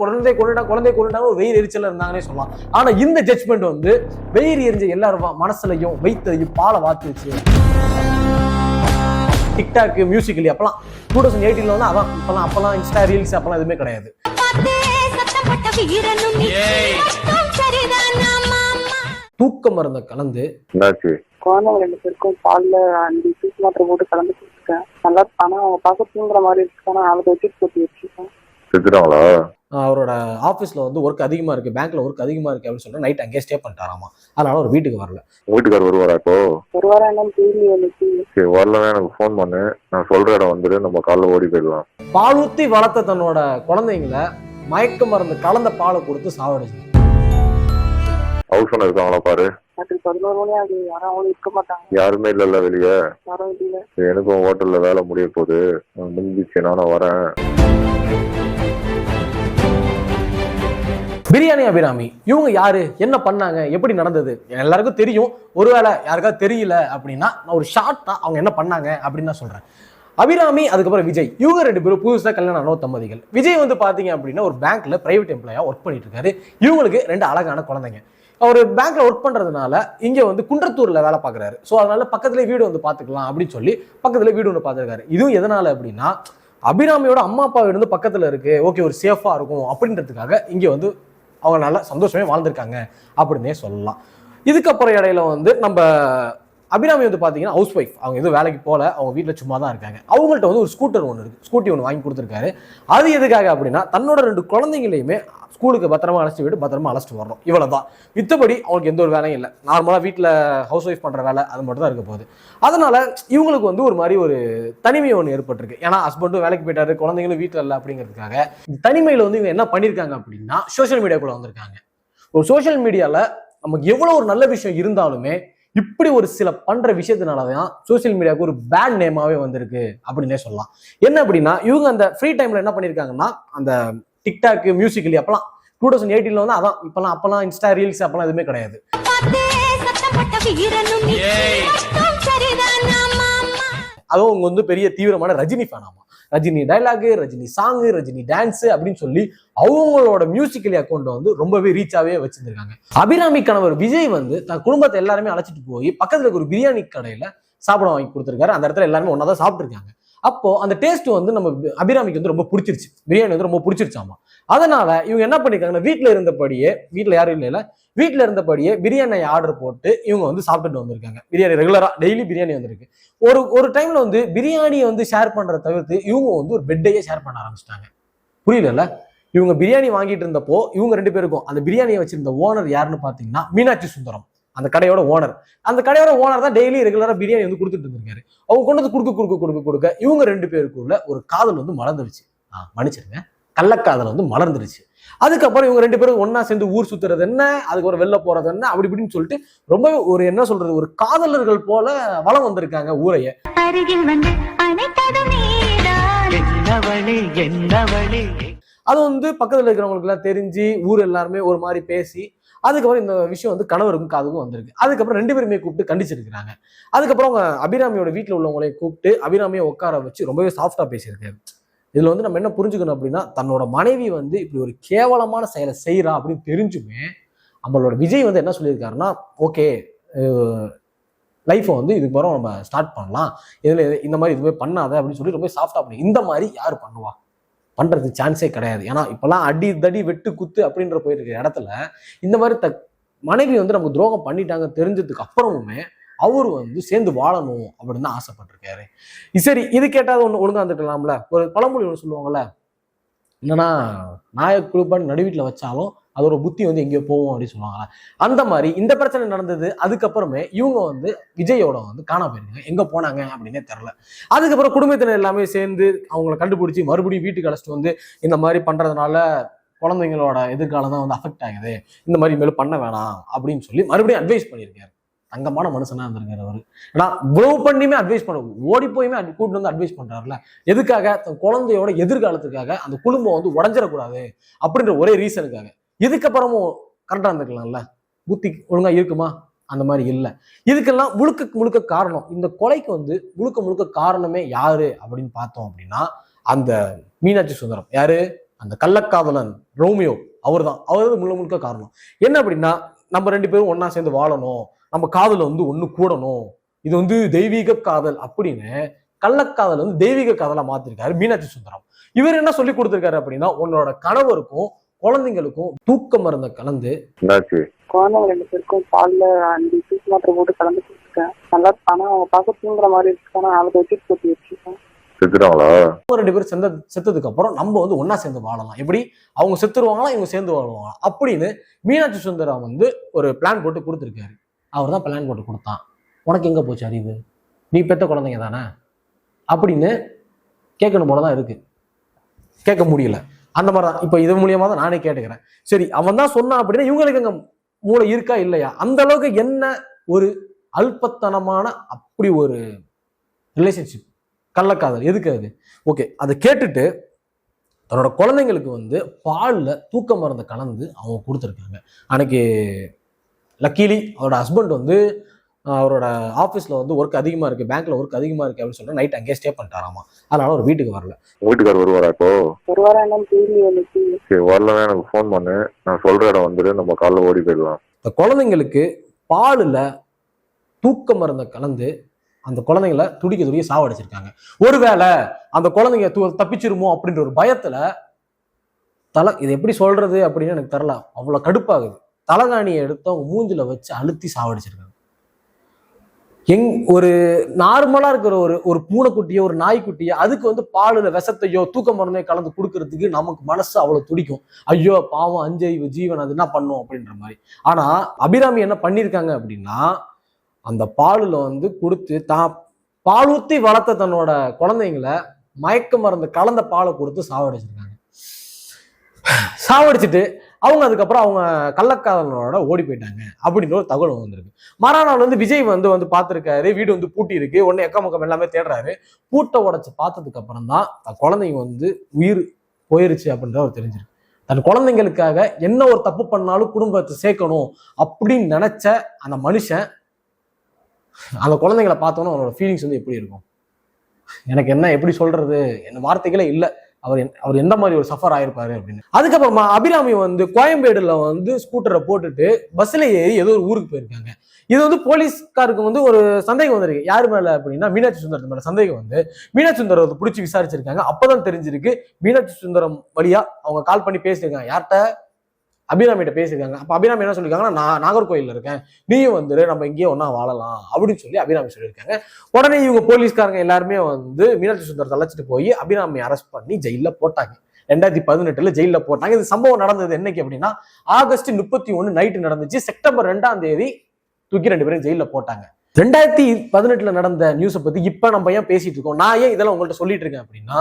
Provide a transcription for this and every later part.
குழந்தை கொண்டுட்டாங்க வெயில் எரிச்சல இருந்தாங்கன்னே சொல்லலாம். ஆனா இந்த ஜட்ஜ்மெண்ட் வந்து வெயில் எரிஞ்ச எல்லாரும் மனசுலையும் வைத்தையும் பாலை வாத்துச்சு. டிக்டாக் மியூசிக்கலி அப்பெல்லாம் 2018 வந்து அதான் இப்பெல்லாம் அப்பெல்லாம் இன்ஸ்டா ரீல்ஸ் அப்பெல்லாம் எதுவுமே கிடையாது. தூக்க மருந்த கலந்து குழந்தைங்க 2 பேருக்கும் பால்ல 5 பீஸ் மாத்திரை போட்டு கலந்து கொடுத்துருக்கேன். நல்லா ஆனா அவங்க பார்க்க தூங்குற மாதிரி இருக்கு. ஆனா அதை வச்சு போட்டு வச்சிருக்கேன். அவரோட ஆபீஸ்ல வந்து ஒர்க் அதிகமா இருக்கு, பேங்க்ல ஒர்க் அதிகமா இருக்கு அப்படின்னு சொல்லிட்டு நைட் அங்கேயே ஸ்டே பண்ணிட்டாராமா. அதனால ஒரு வீட்டுக்கு வரல. வீட்டுக்காரர் வருவாரா? இப்போ வருவாரா என்னன்னு தெரியல. வரலன்னா எனக்கு ஃபோன் பண்ணு, நான் சொல்ற இடம் வந்துட்டு நம்ம காலைல ஓடி போயிடலாம். பால் ஊத்தி வளர்த்த தன்னோட குழந்தைங்களை மயக்க மருந்து கலந்த பாலை கொடுத்து சாவடிச்சு. ஹவுஸ் ஓனர் இருக்காங்களா பாரு. 11 மணி ஆகுது, யாரும் இருக்க மாட்டாங்க. யாருமே இல்ல வெளியே. யாரும் இல்ல. எனக்கும் ஹோட்டல்ல வேலை முடிய போகுது, முடிஞ்சிச்சு, நானும் வரேன். பிரியாணி அபிராமி இவங்க யாரு, என்ன பண்ணாங்க, எப்படி நடந்தது எல்லாருக்கும் தெரியும். ஒருவேளை யாருக்காவது தெரியல அப்படின்னா நான் ஒரு ஷார்ட்டா அவங்க என்ன பண்ணாங்க அப்படின்னு நான் சொல்றேன். அபிராமி அதுக்கப்புறம் விஜய் இவங்க 2 பேரும் புதுசாக கல்யாணம் ஆன தம்பதிகள். விஜய் வந்து பாத்தீங்க அப்படின்னா ஒரு பேங்க்ல பிரைவேட் எம்ப்ளாயா ஒர்க் பண்ணிட்டு இருக்காரு. இவங்களுக்கு 2 அழகான குழந்தைங்க. அவர் பேங்க்ல ஒர்க் பண்றதுனால இங்க வந்து குன்றத்தூர்ல வேலை பார்க்கறாரு. ஸோ அதனால பக்கத்துல வீடு வந்து பாத்துக்கலாம் அப்படின்னு சொல்லி பக்கத்துல வீடு ஒன்று பார்த்துருக்காரு. இதுவும் எதனால அப்படின்னா அபிராமியோட அம்மா அப்பா வீடு வந்து பக்கத்துல இருக்கு, ஓகே ஒரு சேஃபா இருக்கும் அப்படின்றதுக்காக இங்க வந்து அவங்க நல்லா சந்தோஷமே வாழ்ந்திருக்காங்க அப்படின்னே சொல்லலாம். இதுக்கப்புறம் இடையில வந்து நம்ம அபிராமி வந்து பார்த்தீங்கன்னா ஹவுஸ் ஒய்ஃப், அவங்க எதுவும் வேலைக்கு போல, அவங்க வீட்டில் சும்மா தான் இருக்காங்க. அவங்கள்ட்ட வந்து ஒரு ஸ்கூட்டர் ஒன்று இருக்கு, ஸ்கூட்டி ஒன்று வாங்கி கொடுத்துருக்காரு. அது எதுக்காக அப்படின்னா தன்னோட 2 குழந்தைங்களையுமே ஸ்கூலுக்கு பத்திரமா அழைச்சிட்டு விட்டு பத்திரமா அழைச்சிட்டு வரணும், இவ்வளவுதான். மித்தபடி அவங்களுக்கு எந்த ஒரு வேலையும் இல்லை. நார்மலாக வீட்டில் ஹவுஸ் ஒய்ஃப் பண்ற வேலை அது மட்டும் தான் இருக்க போகுது. அதனால இவங்களுக்கு வந்து ஒரு மாதிரி ஒரு தனிமை ஒன்று ஏற்பட்டிருக்கு. ஏன்னா ஹஸ்பண்டும் வேலைக்கு போயிட்டாரு, குழந்தைங்களும் வீட்டில் இல்லை அப்படிங்கிறதுக்காக தனிமையில வந்து இவங்க என்ன பண்ணியிருக்காங்க அப்படின்னா சோஷியல் மீடியாக்குள்ள வந்திருக்காங்க. ஒரு சோஷியல் மீடியால நமக்கு எவ்வளவு ஒரு நல்ல விஷயம் இருந்தாலுமே இப்படி ஒரு சில பண்ற விஷயத்தினாலதான் சோசியல் மீடியாவுக்கு ஒரு பேட் நேமாவே வந்திருக்கு அப்படின்னே சொல்லலாம். என்ன அப்படின்னா இவங்க அந்த ஃப்ரீ டைம்ல என்ன பண்ணிருக்காங்கன்னா அந்த டிக்டாக் மியூசிக்கலி அப்பெல்லாம் 2018 வந்து அதான் இப்பெல்லாம் அப்பெல்லாம் இன்ஸ்டா ரீல்ஸ் அப்பெல்லாம் எதுவுமே கிடையாது. அதுவும் அவங்க வந்து பெரிய தீவிரமான ரஜினி ஃபேன். ஆமா, Rajini dialogue, Rajini song, Rajini dance அப்படின்னு சொல்லி அவங்களோட மியூசிக்கலி அக்கௌண்ட் வந்து ரொம்பவே ரீச்சாவே வச்சிருந்திருக்காங்க. அபிராமி கணவர் விஜய் வந்து தன் குடும்பத்தை எல்லாருமே அழைச்சிட்டு போய் பக்கத்துல இருக்க ஒரு பிரியாணி கடையில சாப்பிட வாங்கி கொடுத்துருக்காரு. அந்த இடத்துல எல்லாருமே ஒன்னா தான் சாப்பிட்டு இருக்காங்க. அப்போ அந்த டேஸ்ட் வந்து நம்ம அபிராமிக்கு வந்து ரொம்ப பிடிச்சிருச்சு, பிரியாணி வந்து ரொம்ப பிடிச்சிருச்சாமா. அதனால இவங்க என்ன பண்ணிருக்காங்கன்னா வீட்டுல இருந்தபடியே, வீட்டுல யாரும் இல்ல, வீட்டுல இருந்தபடியே பிரியாணி ஆர்டர் போட்டு இவங்க வந்து சாப்பிட்டுட்டு வந்திருக்காங்க. பிரியாணி ரெகுலரா டெய்லி பிரியாணி வந்திருக்கு. ஒரு டைம்ல வந்து பிரியாணியை வந்து ஷேர் பண்றத தவிர்த்து இவங்க வந்து ஒரு பெட்டையே ஷேர் பண்ண ஆரம்பிச்சிட்டாங்க. புரியல, இவங்க பிரியாணி வாங்கிட்டு இருந்தப்போ இவங்க 2 பேருக்கும் அந்த பிரியாணியை வச்சிருந்த ஓனர் யாருன்னு பாத்தீங்கன்னா மீனாட்சி சுந்தரம், அந்த கடையோட ஓனர். அந்த கடையோட ஓனர் தான் டெய்லி ரெகுலரா பிரியாணி வந்து கொடுத்துட்டு இருந்திருக்காரு. அவங்க கொண்டு வந்து கொடுக்க இவங்க 2 பேருக்குள்ள ஒரு காதல் வந்து மலர்ந்துருச்சு. மன்னிச்சிருங்க, கள்ளக்காதல் வந்து மலர்ந்துருச்சு. அதுக்கப்புறம் இவங்க 2 பேரும் ஒன்னா சேர்ந்து ஊர் சுத்துறது என்ன, அதுக்கப்புறம் வெளில போறது என்ன, அப்படி இப்படின்னு சொல்லிட்டு ரொம்ப ஒரு என்ன சொல்றது ஒரு காதலர்கள் போல வளம் வந்திருக்காங்க ஊரைய. அது வந்து பக்கத்துல இருக்கிறவங்களுக்கு எல்லாம் தெரிஞ்சு ஊர் எல்லாருமே ஒரு மாதிரி பேசி அதுக்கப்புறம் இந்த விஷயம் வந்து கணவருக்கும் காதுக்கும் வந்திருக்கு. அதுக்கப்புறம் 2 பேருமே கூப்பிட்டு கண்டிச்சிருக்கிறாங்க. அதுக்கப்புறம் அவங்க அபிராமியோட வீட்டுல உள்ளவங்களையும் கூப்பிட்டு அபிராமியை உட்கார வச்சு ரொம்பவே சாஃப்டா பேசியிருக்காரு. இதுல வந்து நம்ம என்ன புரிஞ்சுக்கணும் அப்படின்னா தன்னோட மனைவி வந்து இப்படி ஒரு கேவலமான செயலை செய்யறா அப்படின்னு தெரிஞ்சுமே நம்மளோட விஜய் வந்து என்ன சொல்லியிருக்காருன்னா ஓகே லைஃப்பை வந்து இதுக்கு பிறகு நம்ம ஸ்டார்ட் பண்ணலாம், இதுல இந்த மாதிரி எதுவுமே பண்ணாத அப்படின்னு சொல்லி ரொம்ப சாஃப்டா பண்ணி. இந்த மாதிரி யாரு பண்ணுவா? பண்றதுக்கு சான்ஸே கிடையாது. ஏன்னா இப்பெல்லாம் அடி தடி வெட்டு குத்து அப்படின்ற போயிட்டு இருக்கிற இடத்துல இந்த மாதிரி மனைவி வந்து நமக்கு துரோகம் பண்ணிட்டாங்க தெரிஞ்சதுக்கு அப்புறமுமே அவரு வந்து சேர்ந்து வாழணும் அப்படின்னு தான் ஆசைப்பட்டிருக்காரு. சரி, இது கேட்டாவது ஒண்ணு ஒழுங்கா இருந்துக்கலாம்ல. ஒரு பழமொழி ஒன்று சொல்லுவாங்கல்ல, என்னன்னா நாயக் குழுப்பான் நடுவீட்டில் வச்சாலும் அதோட புத்தி வந்து எங்கேயோ போவோம் அப்படின்னு சொல்லுவாங்களா. அந்த மாதிரி இந்த பிரச்சனை நடந்தது. அதுக்கப்புறமே இவங்க வந்து விஜயோட வந்து காணாம போயிருக்காங்க, எங்க போனாங்க அப்படின்னே தெரியல. அதுக்கப்புறம் குடும்பத்தினர் எல்லாமே சேர்ந்து அவங்களை கண்டுபிடிச்சி மறுபடியும் வீட்டுக்கு அழைச்சிட்டு வந்து இந்த மாதிரி பண்றதுனால குழந்தைங்களோட எதிர்காலம் தான் வந்து அஃபெக்ட் ஆகுது, இந்த மாதிரி மேலும் பண்ண வேணாம் அப்படின்னு சொல்லி மறுபடியும் அட்வைஸ் பண்ணியிருக்காரு. தங்கமான மனுஷனா இருந்திருக்காரு அவரு. ஏன்னா இவ்வளவு பண்ணியுமே அட்வைஸ் பண்ண ஓடி போயுமே கூட்டு வந்து அட்வைஸ் பண்றாருல, எதுக்காக? தன் குழந்தையோட எதிர்காலத்துக்காக, அந்த குடும்பம் வந்து உடஞ்சிடக்கூடாது அப்படின்ற ஒரே ரீசனுக்காக. இதுக்கப்புறமும் கரெக்டா இருந்துக்கலாம்ல, புத்தி ஒழுங்கா இருக்குமா? அந்த மாதிரி இல்லை. இதுக்கெல்லாம் முழுக்க காரணம், இந்த கொலைக்கு வந்து முழுக்க காரணமே யாரு அப்படின்னு பார்த்தோம் அப்படின்னா அந்த மீனாட்சி சுந்தரம். யாரு? அந்த கள்ளக்காதலன் ரோமியோ அவர் முழுக்க முழுக்க காரணம். என்ன அப்படின்னா, நம்ம 2 பேரும் ஒன்னா சேர்ந்து வாழணும், நம்ம காதல வந்து ஒண்ணு கூடணும், இது வந்து தெய்வீக காதல் அப்படின்னு கள்ளக்காதல் வந்து தெய்வீக காதலா மாத்திருக்காரு மீனாட்சி சுந்தரம். இவர் என்ன சொல்லி கொடுத்திருக்காரு அப்படின்னா, உன்னோட கணவருக்கும் குழந்தைங்களுக்கும் தூக்க மருந்த கலந்து குழந்தைங்க 2 பேருக்கும் பால்ல 5 பீஸ் மாத்திரை போட்டு கலந்து கொடுத்துருக்கேன். நல்லா ஆனா அவங்க பார்க்க தூங்குற மாதிரி இருக்கு. ஆனா அவளுக்கு வச்சுட்டு போட்டு வச்சிருக்கேன். 2 பேரும் செத்ததுக்கு அப்புறம் நம்ம வந்து ஒன்னா சேர்ந்து வாழலாம், எப்படி அவங்க செத்துருவாங்களா இவங்க சேர்ந்து வாழுவாங்களா அப்படின்னு மீனாட்சி சுந்தரம் வந்து ஒரு பிளான் போட்டு கொடுத்துருக்காரு. அவர் தான் பிளான் போட்டு கொடுத்தான். உனக்கு எங்க போச்சு அறிவு, நீ பெத்த குழந்தைங்க தானே அப்படின்னு கேட்கணும் போலதான் இருக்கு, கேட்க முடியல. அந்த மாதிரிதான் இப்ப இது மூலியமா தான் நானே கேட்டுக்கிறேன். சரி, அவன் தான் சொன்னான் அப்படின்னா இவங்களுக்கு அங்க மூளை இருக்கா இல்லையா? அந்த அளவுக்கு என்ன ஒரு அல்பத்தனமான அப்படி ஒரு ரிலேஷன்ஷிப், கள்ளக்காதல் எதுக்கு அது? ஓகே, அதை கேட்டுட்டு தன்னோட குழந்தைங்களுக்கு வந்து பால்ல தூக்க மருந்தை கலந்து அவங்க கொடுத்துருக்காங்க. அன்னைக்கு லக்கீலி அவரோட ஹஸ்பண்ட் வந்து அவரோட ஆஃபீஸ்ல வந்து ஒர்க் அதிகமா இருக்கு, பேங்க்ல ஒர்க் அதிகமா இருக்கு அப்படின்னு சொல்லிட்டு நைட் அங்கேயே ஸ்டே பண்ணிட்டாராமா. அதனால ஒரு வீட்டுக்கு வரல. வீட்டுக்கார் வருவாரா? இப்போ வரலன்னா எனக்கு ஃபோன் பண்ணு, நான் சொல்ற இடம் வந்துட்டு நம்ம காலைல ஓடி போயிடலாம். இந்த குழந்தைங்களுக்கு பாலுல தூக்க மருந்தை கலந்து அந்த குழந்தைங்களை துடிக்க சாவடிச்சிருக்காங்க. ஒருவேளை அந்த குழந்தைங்க தப்பிச்சிருமோ அப்படின்ற ஒரு பயத்துல இது எப்படி சொல்றது அப்படின்னு எனக்கு தெரியல, அவ்வளவு கடுப்பாகுது. தலகாணியை எடுத்து அவங்க மூஞ்சில வச்சு அழுத்தி சாவடிச்சிருக்காங்க. ஒரு நார்மலா இருக்கிற ஒரு பூனைக்குட்டியோ ஒரு நாய்க்குட்டியோ அதுக்கு வந்து பாலுல விஷத்தையோ தூக்க மருந்தையோ கலந்து கொடுக்கறதுக்கு நமக்கு மனசு அவ்வளவு துடிக்கும். ஐயோ பாவம், அஞ்சறிவு ஜீவன், அது என்ன பண்ணும் அப்படின்ற மாதிரி. ஆனா அபிராமி என்ன பண்ணிருக்காங்க அப்படின்னா, அந்த பாலுல வந்து கொடுத்து பாலூத்தி வளர்த்த தன்னோட குழந்தைங்களை மயக்க மருந்து கலந்த பாலை கொடுத்து சாவடிச்சிருக்காங்க. சாவடிச்சுட்டு அவங்க அதுக்கப்புறம் அவங்க கள்ளக்காதலனோட ஓடி போயிட்டாங்க அப்படின்ற ஒரு தகவல் வந்திருக்கு. மறுநாள் வந்து விஜய் வந்து பார்த்துருக்காரு, வீடு வந்து பூட்டி இருக்கு, உடனே எக்கமுக்கம் எல்லாமே தேடுறாரு. பூட்டை உடைச்சு பார்த்ததுக்கு அப்புறம் தான் குழந்தைங்க வந்து உயிர் போயிருச்சு அப்படின்ற அவர் தெரிஞ்சிருக்கு. தன் குழந்தைங்களுக்காக என்ன ஒரு தப்பு பண்ணாலும் குடும்பத்தை சேர்க்கணும் அப்படின்னு நினைச்ச அந்த மனுஷன் அந்த குழந்தைங்களை பார்த்தோன்னா அவனோட ஃபீலிங்ஸ் வந்து எப்படி இருக்கும், எனக்கு என்ன எப்படி சொல்றது, என்ன வார்த்தைகளே இல்லை. அவர் எந்த மாதிரி ஒரு சஃபர் ஆயிருப்பாரு அப்படின்னு. அதுக்கப்புறமா அபிராமி வந்து கோயம்பேடுல வந்து ஸ்கூட்டரை போட்டுட்டு பஸ்ல ஏறி ஏதோ ஒரு ஊருக்கு போயிருக்காங்க. இது வந்து போலீஸ்காருக்கு வந்து ஒரு சந்தேகம் வந்திருக்கு. யாரு மேல அப்படின்னா மீனாட்சி சுந்தரத்து மேல சந்தேகம் வந்து மீனாட்சி சுந்தரத்தை பிடிச்சி விசாரிச்சிருக்காங்க. அப்பதான் தெரிஞ்சிருக்கு மீனாட்சி சுந்தரம் வழியா அவங்க கால் பண்ணி பேசியிருக்காங்க. யார்கிட்ட? அபிராமிகிட்ட பேசியிருக்காங்க. அப்ப அபிராமி என்ன சொல்லியிருக்காங்கன்னா, நான் நாகர்கோயில்ல இருக்கேன், நீயும் வந்துரு, நம்ம இங்கேயே ஒன்னா வாழலாம் அப்படின்னு சொல்லி அபிராமி சொல்லியிருக்காங்க. உடனே இவங்க போலீஸ்காரங்க எல்லாருமே வந்து மீனாட்சி சுந்தரத்தை அழைச்சிட்டு போய் அபிராமி அரெஸ்ட் பண்ணி ஜெயில போட்டாங்க. 2018 ஜெயில போட்டாங்க. இது சம்பவம் நடந்தது என்னைக்கு அப்படின்னா, ஆகஸ்ட் 31 நைட்டு நடந்துச்சு. செப்டம்பர் 2 தூக்கி 2 பேரும் ஜெயில போட்டாங்க. 2018 நடந்த நியூஸை பத்தி இப்ப நம்ம ஏன் பேசிட்டு இருக்கோம், நான் ஏன் இதெல்லாம் உங்கள்கிட்ட சொல்லிட்டு இருக்கேன் அப்படின்னா,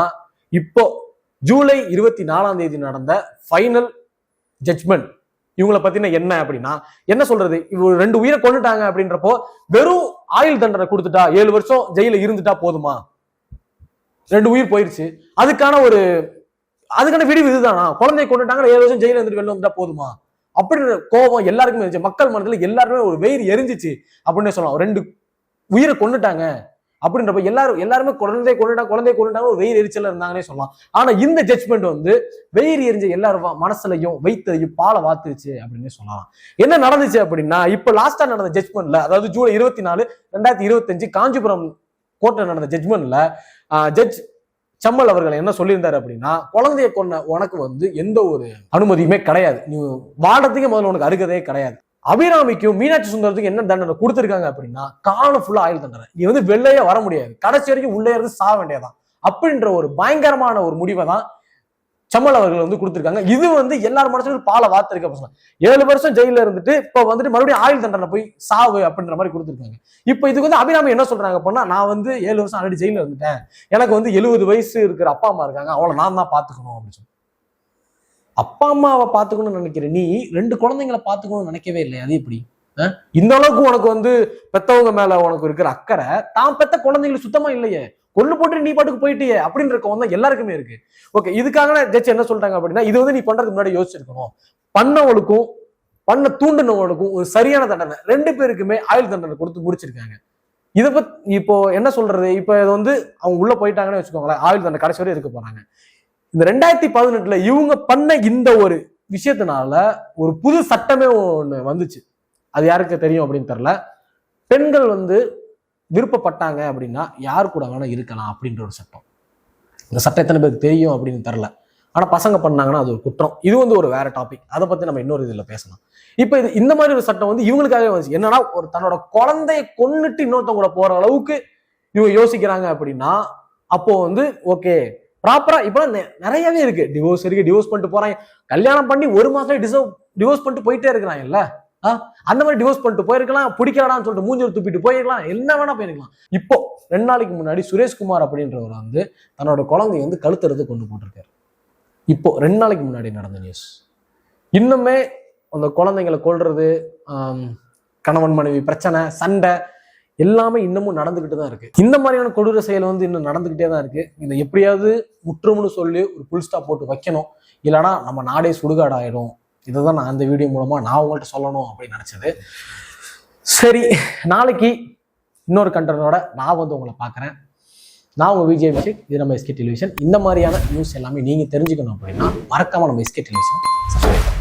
இப்போ ஜூலை 24 நடந்த ஃபைனல் ஜட்ஜ்மெண்ட் இவங்களை பத்தின என்ன அப்படின்னா, என்ன சொல்றது, இவங்க 2 உயிரை கொண்டுட்டாங்க அப்படின்றப்போ வெறும் ஆயுள் தண்டனை கொடுத்துட்டா 7 வருஷம் ஜெயில இருந்துட்டா போதுமா? 2 உயிர் போயிருச்சு, அதுக்கான விடிவு இதுதானா? குழந்தைய கொண்டுட்டாங்க, 7 வருஷம் ஜெயில இருந்துட்டு வெளில வந்துட்டா போதுமா அப்படின்ற கோபம் எல்லாருக்குமே இருந்துச்சு. மக்கள் மனதுல எல்லாருமே ஒரு வெயிர் எரிஞ்சிச்சு அப்படின்னு சொல்லலாம். 2 உயிரை கொண்டுட்டாங்க அப்படின்றப்ப எல்லாருமே குழந்தைய கொண்டுட்டாங்க ஒரு வெயிர் எரிச்சல இருந்தாங்கன்னே சொல்லலாம். ஆனா இந்த ஜட்ஜ்மெண்ட் வந்து வெயிர் எரிஞ்ச எல்லாரும் மனசுலையும் வைத்தையும் பாலை வாத்துருச்சு அப்படின்னு சொல்லலாம். என்ன நடந்துச்சு அப்படின்னா, இப்ப லாஸ்டா நடந்த ஜட்ஜ்மெண்ட்ல, அதாவது ஜூலை 24, 2025 காஞ்சிபுரம் கோர்ட்ல நடந்த ஜட்ஜ்மெண்ட்ல ஜட்ஜ் சம்மல் அவர்கள் என்ன சொல்லியிருந்தாரு அப்படின்னா, குழந்தைய கொன்ன உனக்கு வந்து எந்த ஒரு அனுமதியுமே கிடையாது, நீ வாடத்துக்கு முதல்ல உனக்கு அருகதே கிடையாது. அபிராமிக்கும் மீனாட்சி சுந்தரத்துக்கு என்ன தண்டனை கொடுத்திருக்காங்க அப்படின்னா, காலம் ஃபுல்லா ஆயுள் தண்டனை, நீ வந்து வெளியே வர முடியாது, கடைசி வரைக்கும் உள்ளே இருந்து சாக வேண்டியதான் அப்படின்ற ஒரு பயங்கரமான ஒரு முடிவை தான் சம்மல் அவர்கள் வந்து கொடுத்திருக்காங்க. இது வந்து எல்லாரும் மனசுல பாலை வார்த்திருக்க 7 வருஷம் ஜெயில இருந்துட்டு இப்ப வந்துட்டு மறுபடியும் ஆயுள் தண்டனை போய் சாவு அப்படின்ற மாதிரி கொடுத்திருக்காங்க. இப்ப இதுக்கு வந்து அபிராமி என்ன சொல்றாங்க அப்படின்னா, நான் வந்து 7 வருஷம் ஆல்ரெடி ஜெயில இருந்துட்டேன், எனக்கு வந்து 70 வயசு இருக்கிற அப்பா அம்மா இருக்காங்க, அவளை நான் தான் பாத்துக்கணும் அப்படின்னு சொல்லி. அப்பா அம்மாவை பாத்துக்கணும்னு நினைக்கிற நீ 2 குழந்தைங்களை பாத்துக்கணும்னு நினைக்கவே இல்லை, அது எப்படி? இந்த அளவுக்கு உனக்கு வந்து பெத்தவங்க மேல உனக்கு இருக்கிற அக்கறை தான் பெத்த குழந்தைங்களுக்கு சுத்தமா இல்லையே, கொண்டு போட்டு நீ பாட்டுக்கு போயிட்டியே அப்படின்ற கோவம் தான் எல்லாருக்குமே இருக்கு. ஓகே, இதுக்காக ஜட்ஜ் என்ன சொல்றாங்க அப்படின்னா, இது வந்து நீ பண்றதுக்கு முன்னாடி யோசிச்சிருக்கணும், பண்ணவளுக்கும் பண்ண தூண்டினவளுக்கும் ஒரு சரியான தண்டனை, 2 பேருக்குமே ஆயுள் தண்டனை கொடுத்து முடிச்சிருக்காங்க. இதை பத்தி இப்போ என்ன சொல்றது, இப்ப இது வந்து அவங்க உள்ள போயிட்டாங்கன்னு வச்சுக்கோங்களேன், ஆயுள் தண்டனை கடைசி வரை இருக்க போறாங்க. இந்த 2018 இவங்க பண்ண இந்த ஒரு விஷயத்தினால ஒரு புது சட்டமே ஒண்ணு வந்துச்சு. அது யாருக்கு தெரியும் அப்படின்னு தெரியல. பெண்கள் வந்து விருப்பப்பட்டாங்க அப்படின்னா யார் கூட வேணா இருக்கலாம் அப்படின்ற ஒரு சட்டம். இந்த சட்டம் எத்தனை பேருக்கு தெரியும் அப்படின்னு தெரியல. ஆனா பசங்க பண்ணாங்கன்னா அது ஒரு குற்றம். இது வந்து ஒரு வேற டாபிக். அதை பத்தி நம்ம இன்னொரு இதுல பேசலாம். இப்ப இது இந்த மாதிரி ஒரு சட்டம் வந்து இவங்களுக்காகவே வந்துச்சு. என்னன்னா ஒரு தன்னோட குழந்தைய கொன்னுட்டு இன்னொருத்தவங்கள போற அளவுக்கு இவங்க யோசிக்கிறாங்க அப்படின்னா அப்போ வந்து ஓகே ப்ராப்பரா இப்ப நிறையவே இருக்கு. டிவோர்ஸ் இருக்கு, டிவோர்ஸ் பண்ணிட்டு போறாங்க. கல்யாணம் பண்ணி ஒரு மாசம் டிவோர்ஸ் பண்ணிட்டு போயிட்டே இருக்கிறாங்க இல்ல. அந்த மாதிரி டிவோர்ஸ் பண்ணிட்டு போயிருக்கலாம், பிடிக்கலான்னு சொல்லிட்டு மூஞ்சல் துப்பிட்டு போயிருக்கலாம், என்ன வேணா போயிருக்கலாம். இப்போ 2 நாளைக்கு முன்னாடி சுரேஷ்குமார் அப்படின்றவர் வந்து தன்னோட குழந்தைய வந்து கழுத்துறது கொண்டு போட்டிருக்காரு. இப்போ 2 நாளைக்கு முன்னாடி நடந்த நியூஸ். இன்னுமே அந்த குழந்தைங்களை கொல்றது, கணவன் மனைவி பிரச்சனை, சண்டை எல்லாமே இன்னமும் நடந்துகிட்டு தான் இருக்கு. இந்த மாதிரியான கொடூர செயல் வந்து இன்னும் நடந்துகிட்டே தான் இருக்கு. இதை எப்படியாவது முற்றும்னு சொல்லி ஒரு புல் ஸ்டாப் போட்டு வைக்கணும். இல்லைன்னா நம்ம நாடே சுடுகாடாயிடும். இதை தான் நான் அந்த வீடியோ மூலமா நான் உங்கள்கிட்ட சொல்லணும் அப்படின்னு நினைச்சது. சரி, நாளைக்கு இன்னொரு கண்டனோட நான் வந்து உங்களை பார்க்குறேன். நான் உங்க விஜய் அபிஷேக். இது நம்ம எஸ்கே டெலிவிஷன். இந்த மாதிரியான நியூஸ் எல்லாமே நீங்க தெரிஞ்சுக்கணும் அப்படின்னா மறக்காம நம்ம எஸ்கே டெலிவிஷன் சப்ஸ்கிரைப்